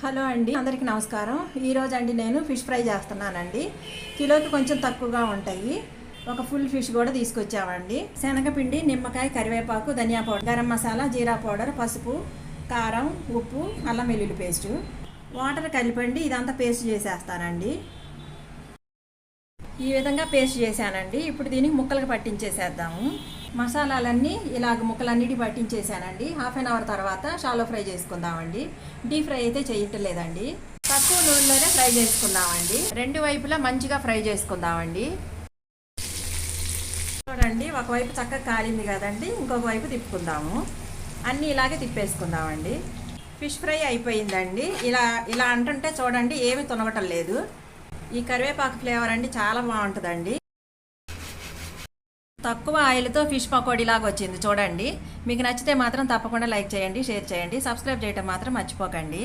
Hello అండి, అందరికీ నమస్కారం. ఈరోజు అండి నేను ఫిష్ ఫ్రై చేస్తున్నానండి. కిలోకి కొంచెం తక్కువగా ఉంటాయి. ఒక ఫుల్ ఫిష్ కూడా తీసుకొచ్చామండి. శనగపిండి, నిమ్మకాయ, కరివేపాకు, ధనియా పౌడర్, గరం మసాలా, జీరా పౌడర్, పసుపు, కారం, ఉప్పు, అల్లం వెల్లుల్లి పేస్టు, వాటర్ కలిపండి ఇదంతా పేస్ట్ చేసేస్తానండి. ఈ విధంగా పేస్ట్ చేశానండి. ఇప్పుడు దీనికి ముక్కలకు పట్టించేసేద్దాము. మసాలాలన్నీ ఇలాగ ముక్కలన్నిటి పట్టించేసానండి. హాఫ్ అన్ అవర్ తర్వాత షాలో ఫ్రై చేసుకుందామండి. డీప్ ఫ్రై అయితే చేయట్లేదండి, తక్కువ నూనెలోనే ఫ్రై చేసుకుందామండి. రెండు వైపులా మంచిగా ఫ్రై చేసుకుందామండి. చూడండి, ఒకవైపు చక్కగా కాలింది కదండి, ఇంకొక వైపు తిప్పుకుందాము. అన్నీ ఇలాగే తిప్పేసుకుందామండి. ఫిష్ ఫ్రై అయిపోయిందండి. ఇలా అంటుంటే చూడండి, ఏమి తునగటం లేదు. ఈ కరివేపాకు ఫ్లేవర్ అండి చాలా బాగుంటుందండి. తక్కువ ఆయిల్తో ఫిష్ పకోడీ లాగా వచ్చింది చూడండి. మీకు నచ్చితే మాత్రం తప్పకుండా లైక్ చేయండి, షేర్ చేయండి, సబ్స్క్రైబ్ చేయడం మాత్రం మర్చిపోకండి.